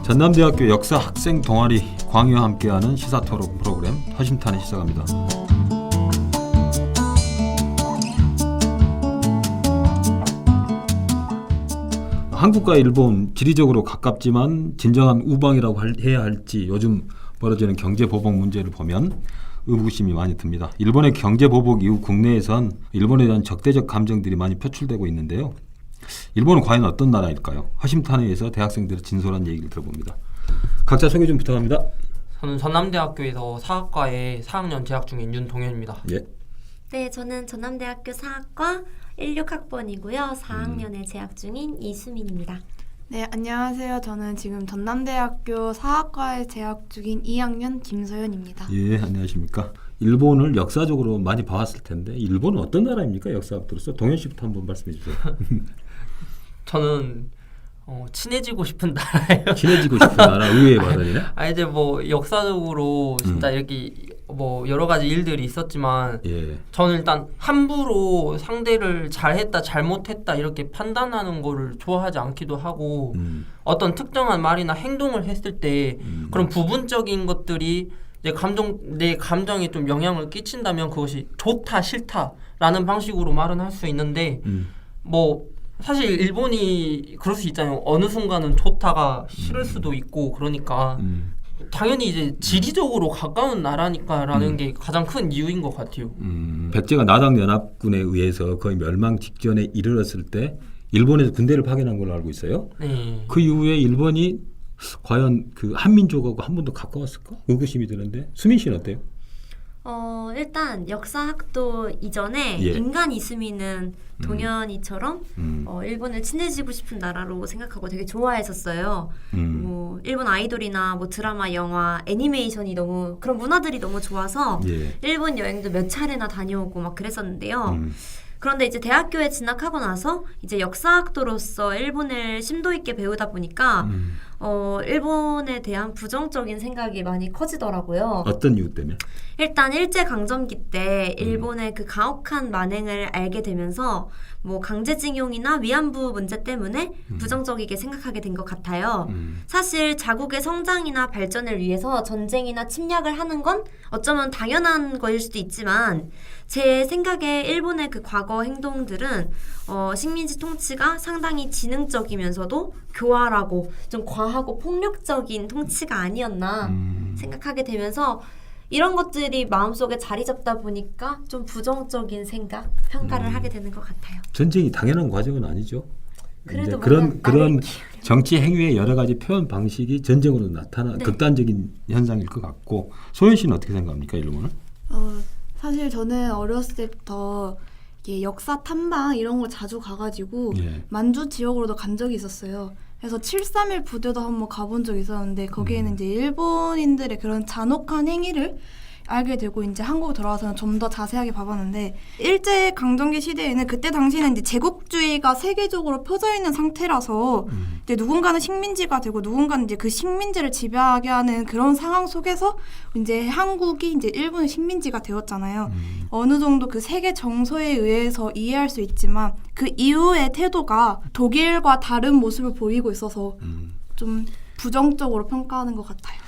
전남대학교 역사 학생 동아리 광유와 함께하는 시사토론 프로그램 허심탄회 시작합니다. 한국과 일본 지리적으로 가깝지만 진정한 우방이라고 해야 할지 요즘 벌어지는 경제 보복 문제를 보면 의구심이 많이 듭니다. 일본의 경제 보복 이후 국내에선 일본에 대한 적대적 감정들이 많이 표출되고 있는데요. 일본은 과연 어떤 나라일까요? 허심탄회에서 대학생들의 진솔한 얘기를 들어봅니다. 각자 소개 좀 부탁합니다. 저는 전남대학교에서 사학과에 4학년 재학 중인 윤동현입니다. 예. 네, 저는 전남대학교 사학과 16학번이고요. 4학년에 재학 중인 이수민입니다. 네, 안녕하세요. 저는 지금 전남대학교 사학과에 재학 중인 2학년 김소연입니다. 예, 안녕하십니까. 일본을 역사적으로 많이 봐왔을 텐데 일본은 어떤 나라입니까? 역사학으로서 동현 씨부터 한번 말씀해 주세요. 저는 친해지고 싶은 나라예요. 친해지고 싶은 나라 의외의 발언이네. 이제 뭐 역사적으로 진짜 이렇게 뭐 여러 가지 일들이 있었지만 예. 저는 일단 함부로 상대를 잘했다 잘못했다 이렇게 판단하는 거를 좋아하지 않기도 하고 어떤 특정한 말이나 행동을 했을 때 그런 부분적인 것들이 내 감정에 좀 영향을 끼친다면 그것이 좋다 싫다라는 방식으로 말은 할 수 있는데 뭐 사실 일본이 그럴 수 있잖아요. 어느 순간은 좋다가 싫을 수도 있고 그러니까 당연히 이제 지리적으로 가까운 나라니까라는 게 가장 큰 이유인 것 같아요. 백제가 나당연합군에 의해서 거의 멸망 직전에 이르렀을 때 일본에서 군대를 파견한 걸로 알고 있어요. 네. 그 이후에 일본이 과연 그 한민족하고 한 번도 가까웠을까? 의구심이 드는데 수민 씨는 어때요? 일단 역사학도 이전에 예. 인간 이수민은 동현이처럼 일본을 친해지고 싶은 나라로 생각하고 되게 좋아했었어요. 뭐 일본 아이돌이나 뭐 드라마, 영화, 애니메이션이 너무 그런 문화들이 너무 좋아서 예. 일본 여행도 몇 차례나 다녀오고 막 그랬었는데요. 그런데 이제 대학교에 진학하고 나서 이제 역사학도로서 일본을 심도 있게 배우다 보니까 일본에 대한 부정적인 생각이 많이 커지더라고요. 어떤 이유 때문에? 일단 일제강점기 때 일본의 그 가혹한 만행을 알게 되면서 뭐 강제징용이나 위안부 문제 때문에 부정적이게 생각하게 된 것 같아요. 사실 자국의 성장이나 발전을 위해서 전쟁이나 침략을 하는 건 어쩌면 당연한 거일 수도 있지만 제 생각에 일본의 그 과거 행동들은 식민지 통치가 상당히 지능적이면서도 교활하고 좀 과하고 폭력적인 통치가 아니었나 생각하게 되면서 이런 것들이 마음속에 자리 잡다 보니까 좀 부정적인 생각, 평가를 하게 되는 것 같아요. 전쟁이 당연한 과정은 아니죠. 그래도 그런 정치 행위의 여러 가지 표현 방식이 전쟁으로 나타나 네. 극단적인 현상일 것 같고 소연 씨는 어떻게 생각합니까, 일본은? 사실 저는 어렸을 때부터 이게 역사 탐방 이런 걸 자주 가가지고 예. 만주 지역으로도 간 적이 있었어요. 그래서 7.3.1 부대도 한번 가본 적이 있었는데 거기에는 이제 일본인들의 그런 잔혹한 행위를 알게 되고 이제 한국에 돌아와서는 좀 더 자세하게 봐봤는데 일제 강점기 시대에는 그때 당시에는 이제 제국주의가 세계적으로 펴져 있는 상태라서 이제 누군가는 식민지가 되고 누군가는 이제 그 식민지를 지배하게 하는 그런 상황 속에서 이제 한국이 이제 일본의 식민지가 되었잖아요. 어느 정도 그 세계 정서에 의해서 이해할 수 있지만 그 이후의 태도가 독일과 다른 모습을 보이고 있어서 좀 부정적으로 평가하는 것 같아요.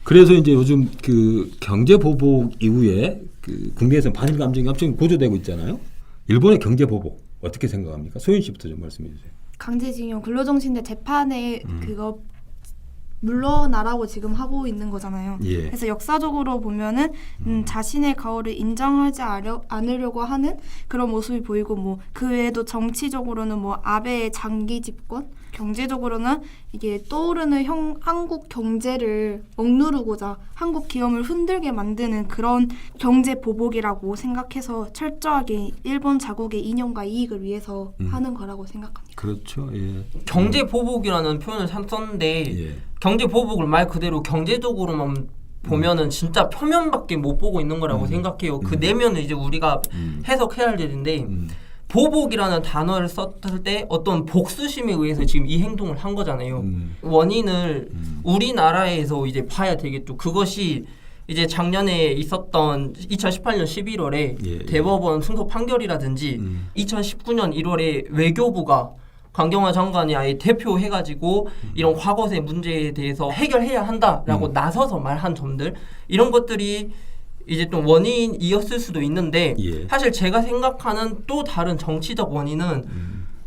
그래서 이제 요즘 그 경제 보복 이후에 그 국내에서 반일 감정이 엄청 고조되고 있잖아요. 일본의 경제 보복 어떻게 생각합니까? 소연 씨부터 좀 말씀해 주세요. 강제징용 근로정신대 재판에 그거 물러나라고 지금 하고 있는 거잖아요. 예. 그래서 역사적으로 보면은 자신의 거울을 인정하지 않으려고 하는 그런 모습이 보이고 뭐 그 외에도 정치적으로는 뭐 아베의 장기 집권, 경제적으로는 이게 떠오르는 한국 경제를 억누르고자 한국 기업을 흔들게 만드는 그런 경제 보복이라고 생각해서 철저하게 일본 자국의 이념과 이익을 위해서 하는 거라고 생각합니다. 그렇죠. 예. 경제 보복이라는 표현을 썼는데 예. 경제 보복을 말 그대로 경제적으로만 보면은 진짜 표면밖에 못 보고 있는 거라고 생각해요. 그 내면을 이제 우리가 해석해야 할 일인데 보복이라는 단어를 썼을 때 어떤 복수심에 의해서 지금 이 행동을 한 거잖아요. 원인을 우리나라에서 이제 봐야 되겠죠. 그것이 이제 작년에 있었던 2018년 11월에 예. 대법원 승소 판결이라든지 2019년 1월에 외교부가 강경화 장관이 아예 대표해가지고 이런 과거세 문제에 대해서 해결해야 한다라고 나서서 말한 점들 이런 것들이 이제 좀 원인이었을 수도 있는데 예. 사실 제가 생각하는 또 다른 정치적 원인은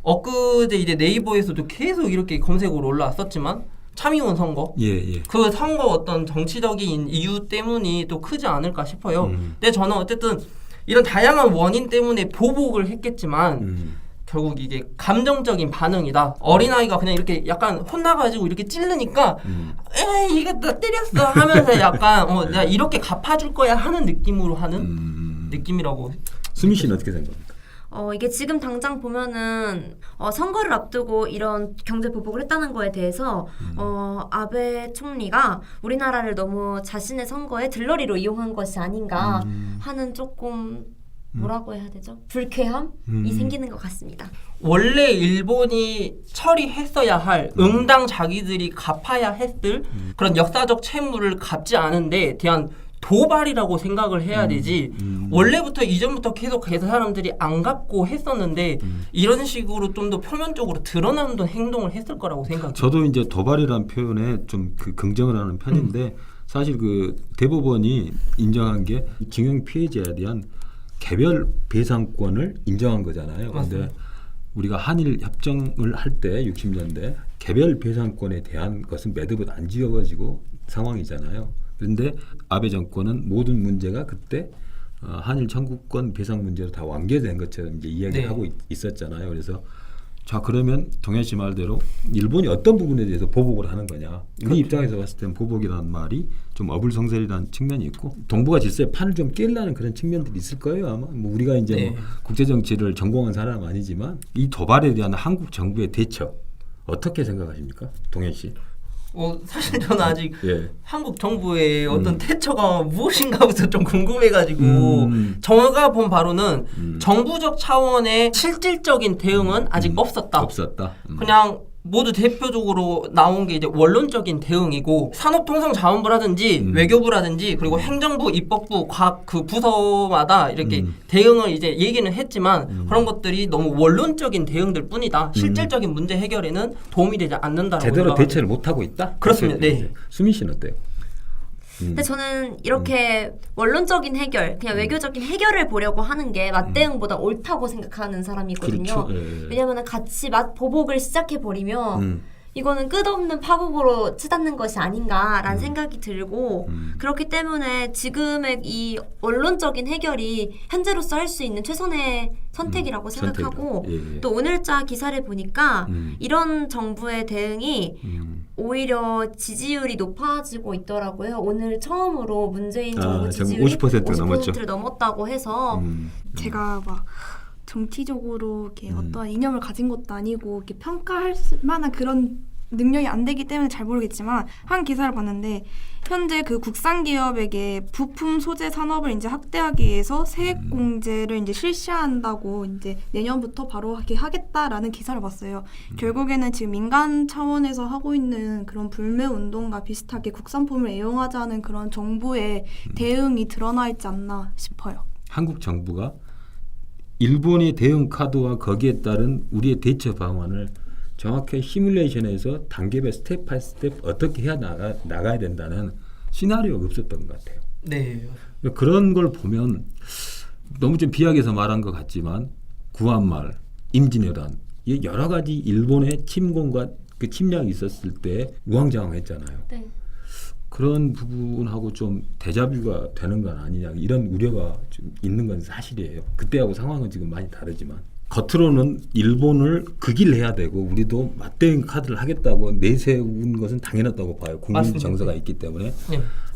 엊그제 이제 네이버에서도 계속 이렇게 검색으로 올라왔었지만 참의원 선거 예. 그 선거 어떤 정치적인 이유 때문이 또 크지 않을까 싶어요. 근데 저는 어쨌든 이런 다양한 원인 때문에 보복을 했겠지만 결국 이게 감정적인 반응이다. 어린아이가 그냥 이렇게 약간 혼나가지고 이렇게 찌르니까 에이 이거 나 때렸어 하면서 약간 내가 이렇게 갚아줄 거야 하는 느낌으로 하는 느낌이라고. 수미 씨는 어떻게 생각합니까? 이게 지금 당장 보면은 선거를 앞두고 이런 경제 보복을 했다는 거에 대해서 아베 총리가 우리나라를 너무 자신의 선거에 들러리로 이용한 것이 아닌가 하는 조금 뭐라고 해야 되죠? 불쾌함이 생기는 것 같습니다. 원래 일본이 처리했어야 할 응당 자기들이 갚아야 했을 그런 역사적 채무를 갚지 않은 데 대한 도발이라고 생각을 해야 되지 원래부터 이전부터 계속 그 사람들이 안 갚고 했었는데 이런 식으로 좀 더 표면적으로 드러나는 행동을 했을 거라고 생각해요. 저도 이제 도발이라는 표현에 좀 그 긍정을 하는 편인데 사실 그 대법원이 인정한 게 징용 피해자에 대한 개별 배상권을 인정한 거잖아요. 그런데 우리가 한일 협정을 할 때 60년대 개별 배상권에 대한 것은 매듭을 안 지어가지고 상황이잖아요. 그런데 아베 정권은 모든 문제가 그때 한일 청구권 배상 문제로 다 완결된 것처럼 이제 이야기를 하고 있었잖아요. 그래서 자 그러면 동현 씨 말대로 일본이 어떤 부분에 대해서 보복을 하는 거냐. 우리 입장에서 봤을 때는 보복이라는 말이 좀 어불성설이라는 측면이 있고 동북아 질서의 판을 좀 깨려는 그런 측면들이 있을 거예요. 아마 뭐 우리가 이제 뭐 국제 정치를 전공한 사람은 아니지만 이 도발에 대한 한국 정부의 대처 어떻게 생각하십니까, 동현 씨? 사실 저는 아직 한국 정부의 어떤 대처가 무엇인가부터 좀 궁금해가지고 제가 본 바로는 정부적 차원의 실질적인 대응은 아직 없었다. 그냥 모두 대표적으로 나온 게 이제 원론적인 대응이고 산업통상자원부라든지 외교부라든지 그리고 행정부, 입법부, 각 그 부서마다 이렇게 대응을 이제 얘기는 했지만 그런 것들이 너무 원론적인 대응들 뿐이다. 실질적인 문제 해결에는 도움이 되지 않는다라고 제대로 대처를 못 하고 있다. 그렇습니다. 네. 수민 씨는 어때요? 근데 저는 이렇게 원론적인 해결, 그냥 외교적인 해결을 보려고 하는 게 맞대응보다 옳다고 생각하는 사람이거든요. 그렇죠. 왜냐하면 같이 보복을 시작해버리면 이거는 끝없는 파국으로 치닫는 것이 아닌가라는 생각이 들고 그렇기 때문에 지금의 이 원론적인 해결이 현재로서 할 수 있는 최선의 선택이라고 생각하고 또 오늘자 기사를 보니까 이런 정부의 대응이 오히려 지지율이 높아지고 있더라고요. 오늘 처음으로 문재인 정부 지지율이 50%가 넘었죠. 50%를 넘었다고 해서 제가 막 정치적으로 이렇게 어떤 이념을 가진 것도 아니고 이렇게 평가할 만한 그런 능력이 안 되기 때문에 잘 모르겠지만 한 기사를 봤는데 현재 그 국산 기업에게 부품 소재 산업을 이제 확대하기 위해서 세액 공제를 이제 실시한다고 이제 내년부터 바로 하겠다라는 기사를 봤어요. 결국에는 지금 민간 차원에서 하고 있는 그런 불매 운동과 비슷하게 국산품을 애용하자는 그런 정부의 대응이 드러나 있지 않나 싶어요. 한국 정부가 일본의 대응 카드와 거기에 따른 우리의 대처 방안을 정확히 시뮬레이션에서 단계별 스텝 바이 스텝 어떻게 해야 나가야 된다는 시나리오가 없었던 것 같아요. 네. 그런 걸 보면 너무 좀 비약해서 말한 것 같지만 구한말, 임진왜란 여러 가지 일본의 침공과 그 침략이 있었을 때 우왕좌왕했잖아요. 네. 그런 부분하고 좀 데자뷰가 되는 건 아니냐 이런 우려가 좀 있는 건 사실이에요. 그때하고 상황은 지금 많이 다르지만 겉으로는 일본을 극일해야 되고 우리도 맞대응 카드를 하겠다고 내세운 것은 당연하다고 봐요. 국민 정서가 있기 때문에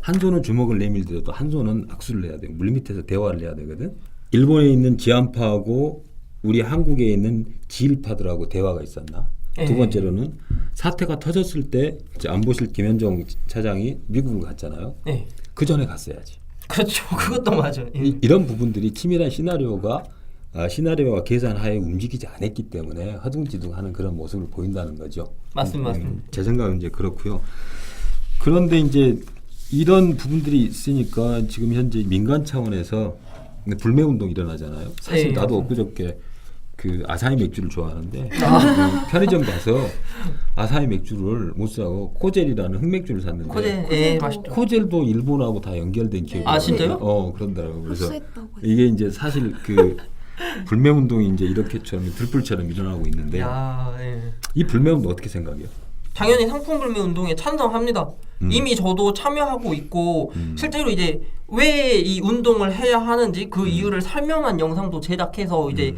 한 손은 주먹을 내밀더라도 한 손은 악수를 해야 돼요. 물밑에서 대화를 해야 되거든. 일본에 있는 지안파하고 우리 한국에 있는 지일파들하고 대화가 있었나? 두 번째로는 사태가 터졌을 때 안보실 김현정 차장이 미국을 갔잖아요. 그 전에 갔어야지. 그렇죠. 그것도 맞아요. 이런 부분들이 치밀한 시나리오와 계산하에 움직이지 않았기 때문에 허둥지둥하는 그런 모습을 보인다는 거죠. 맞습니다. 제 생각은 이제 그렇고요. 그런데 이제 이런 부분들이 있으니까 지금 현재 민간 차원에서 불매 운동 일어나잖아요. 사실 나도 엊그저께 그 아사히 맥주를 좋아하는데 편의점 가서 아사히 맥주를 못 사고 코젤이라는 흑맥주를 샀는데 코젤, 예, 맛있죠. 코젤도 일본하고 다 연결된 기억이 아, 진짜요? 그런다고. 그래서 흡수했다고 이게 이제 사실 그 불매 운동이 이제 이렇게처럼 들불처럼 일어나고 있는데 야, 예. 이 불매 운동 어떻게 생각해요? 당연히 상품 불매 운동에 찬성합니다. 이미 저도 참여하고 있고 실제로 이제 왜 이 운동을 해야 하는지 그 이유를 설명한 영상도 제작해서 이제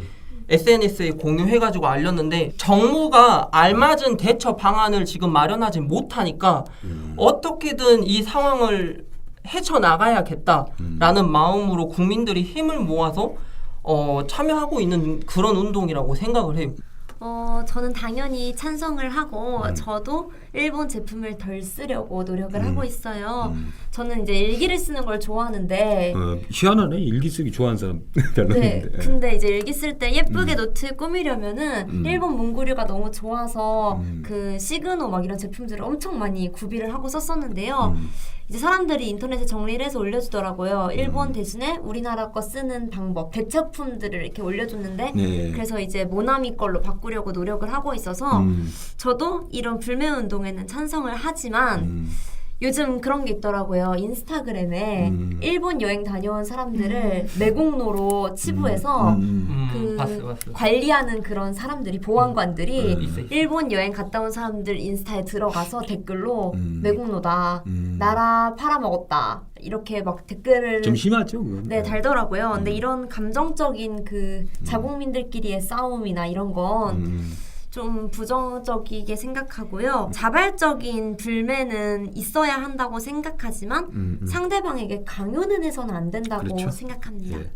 SNS에 공유해가지고 알렸는데 정부가 알맞은 대처 방안을 지금 마련하지 못하니까 어떻게든 이 상황을 헤쳐나가야겠다라는 마음으로 국민들이 힘을 모아서 참여하고 있는 그런 운동이라고 생각을 해요. 저는 당연히 찬성을 하고 저도 일본 제품을 덜 쓰려고 노력을 하고 있어요. 저는 이제 일기를 쓰는 걸 좋아하는데 희한하네. 일기 쓰기 좋아하는 사람 별로 네, 없는데. 근데 이제 일기 쓸 때 예쁘게 노트 꾸미려면은 일본 문구류가 너무 좋아서 그 시그노 막 이런 제품들을 엄청 많이 구비를 하고 썼었는데요. 이제 사람들이 인터넷에 정리를 해서 올려주더라고요. 일본 대신에 우리나라 거 쓰는 방법, 대처품들을 이렇게 올려줬는데 네. 그래서 이제 모나미 걸로 바꾸려고 노력을 하고 있어서 저도 이런 불매 운동에는 찬성을 하지만 요즘 그런 게 있더라고요. 인스타그램에 일본 여행 다녀온 사람들을 매국노로 치부해서 봤어요. 관리하는 그런 사람들이 보안관들이 있어요. 일본 여행 갔다 온 사람들 인스타에 들어가서 댓글로 매국노다, 나라 팔아먹었다 이렇게 막 댓글을 좀 심하죠, 그건. 네 달더라고요. 근데 이런 감정적인 그 자국민들끼리의 싸움이나 이런 건 좀 부정적이게 생각하고요. 자발적인 불매는 있어야 한다고 생각하지만 상대방에게 강요는 해서는 안 된다고 그렇죠. 생각합니다. 예.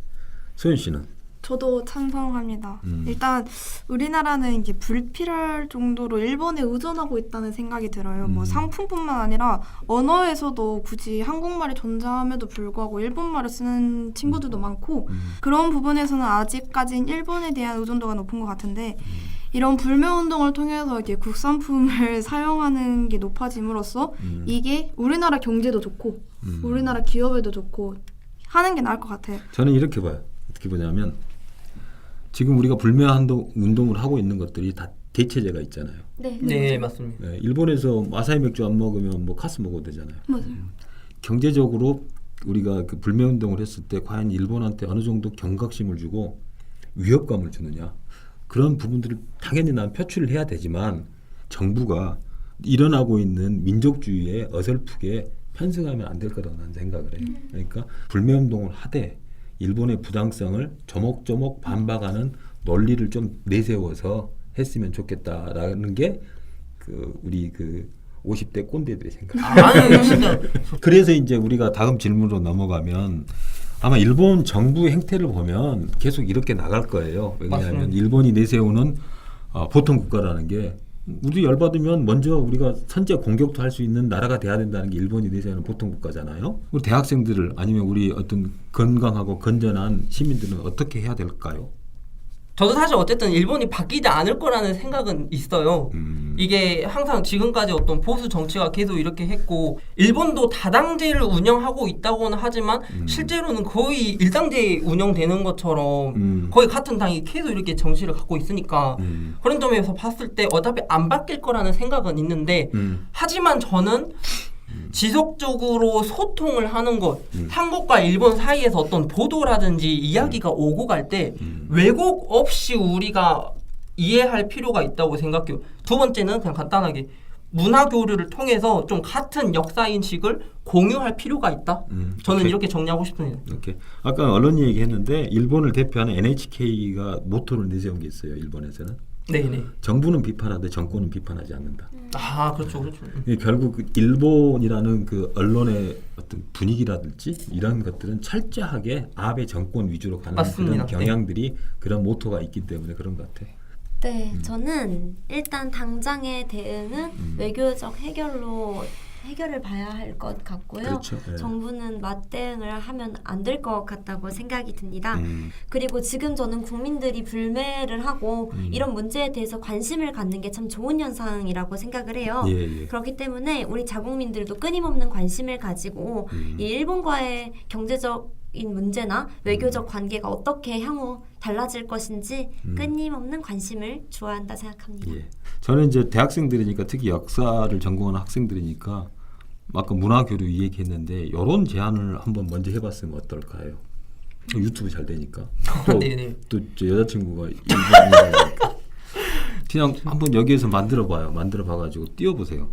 소연 씨는? 저도 찬성합니다. 일단 우리나라는 이제 불필요할 정도로 일본에 의존하고 있다는 생각이 들어요. 뭐 상품뿐만 아니라 언어에서도 굳이 한국말이 존재함에도 불구하고 일본말을 쓰는 친구들도 많고 그런 부분에서는 아직까진 일본에 대한 의존도가 높은 것 같은데 이런 불매 운동을 통해서 이제 국산품을 사용하는 게 높아짐으로써 이게 우리나라 경제도 좋고 우리나라 기업에도 좋고 하는 게 나을 것 같아요. 저는 이렇게 봐요. 어떻게 보냐면 지금 우리가 불매 운동을 하고 있는 것들이 다 대체제가 있잖아요. 네, 맞습니다. 네, 일본에서 아사히 맥주 안 먹으면 뭐 카스 먹어도 되잖아요. 맞아요. 경제적으로 우리가 그 불매 운동을 했을 때 과연 일본한테 어느 정도 경각심을 주고 위협감을 주느냐. 그런 부분들을 당연히 난 표출을 해야 되지만 정부가 일어나고 있는 민족주의에 어설프게 편승하면 안 될 거라고 나는 생각을 해요. 그러니까 불매운동을 하되 일본의 부당성을 조목조목 반박하는 논리를 좀 내세워서 했으면 좋겠다라는 게 그 우리 그 50대 꼰대들의 생각. 아니 진짜 그래서 이제 우리가 다음 질문으로 넘어가면 아마 일본 정부 행태를 보면 계속 이렇게 나갈 거예요. 왜냐하면 맞습니다. 일본이 일본이 내세우는 보통 국가라는 게 우리 열받으면 먼저 우리가 선제 공격도 할 수 있는 나라가 돼야 된다는 게 일본이 내세우는 보통 국가잖아요. 우리 대학생들을 아니면 우리 어떤 건강하고 건전한 시민들은 어떻게 해야 될까요? 저도 사실 어쨌든 일본이 바뀌지 않을 거라는 생각은 있어요. 이게 항상 지금까지 어떤 보수 정치가 계속 이렇게 했고 일본도 다당제를 운영하고 있다고는 하지만 실제로는 거의 일당제 운영되는 것처럼 거의 같은 당이 계속 이렇게 정치를 갖고 있으니까 그런 점에서 봤을 때 어차피 안 바뀔 거라는 생각은 있는데 하지만 저는 지속적으로 소통을 하는 것, 한국과 일본 사이에서 어떤 보도라든지 이야기가 오고 갈 때 왜곡 없이 우리가 이해할 필요가 있다고 생각해요. 두 번째는 그냥 간단하게 문화 교류를 통해서 좀 같은 역사 인식을 공유할 필요가 있다. 저는 오케이. 이렇게 정리하고 싶습니다. 이렇게 아까 언론 얘기했는데 일본을 대표하는 NHK가 모토를 내세운 게 있어요. 일본에서는 네네. 정부는 비판하되 정권은 비판하지 않는다. 아 그렇죠, 그렇죠. 결국 그 일본이라는 그 언론의 어떤 분위기라든지 이런 것들은 철저하게 아베 정권 위주로 가는 맞습니다. 그런 경향들이 그런 모토가 있기 때문에 그런 것 같아. 네, 저는 일단 당장의 대응은 외교적 해결을 봐야 할 것 같고요. 그렇죠. 예. 정부는 맞대응을 하면 안 될 것 같다고 생각이 듭니다. 그리고 지금 저는 국민들이 불매를 하고 이런 문제에 대해서 관심을 갖는 게 참 좋은 현상이라고 생각을 해요. 예. 그렇기 때문에 우리 자국민들도 끊임없는 관심을 가지고 이 일본과의 경제적 문제나 외교적 관계가 어떻게 향후 달라질 것인지 끊임없는 관심을 주어한다 생각합니다. 예. 저는 이제 대학생들이니까 특히 역사를 전공하는 학생들이니까 아까 문화교류 이 얘기했는데 이런 제안을 한번 먼저 해봤으면 어떨까요? 유튜브 잘 되니까 네네. 또저 여자친구가 일본이니까 그냥 한번 여기에서 만들어봐요. 만들어봐가지고 띄워보세요.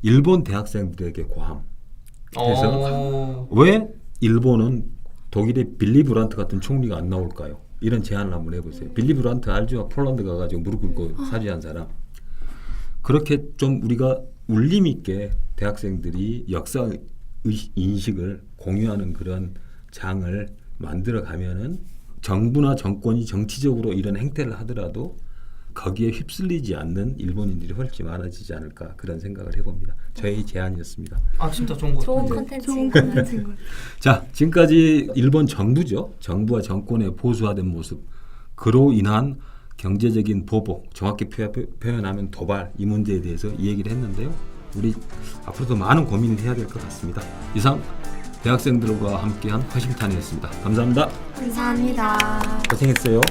일본 대학생들에게 고함. 그래서 왜 일본은 독일의 빌리 브란트 같은 총리가 안 나올까요? 이런 제안을 한번 해보세요. 빌리 브란트 알죠? 폴란드 가가지고 무릎 꿇고 사죄한 사람. 그렇게 좀 우리가 울림 있게 대학생들이 역사 인식을 공유하는 그런 장을 만들어 가면은 정부나 정권이 정치적으로 이런 행태를 하더라도 거기에 휩쓸리지 않는 일본인들이 훨씬 많아지지 않을까 그런 생각을 해봅니다. 저의 제안이었습니다. 아 진짜 좋은 것 좋은 같은데. 컨텐츠. 좋은 컨텐츠인 것 같아요. 자, 지금까지 일본 정부죠. 정부와 정권의 보수화된 모습, 그로 인한 경제적인 보복, 정확히 표현하면 도발, 이 문제에 대해서 이 얘기를 했는데요. 우리 앞으로도 많은 고민을 해야 될 것 같습니다. 이상 대학생들과 함께한 화싱턴이었습니다. 감사합니다. 감사합니다. 고생했어요.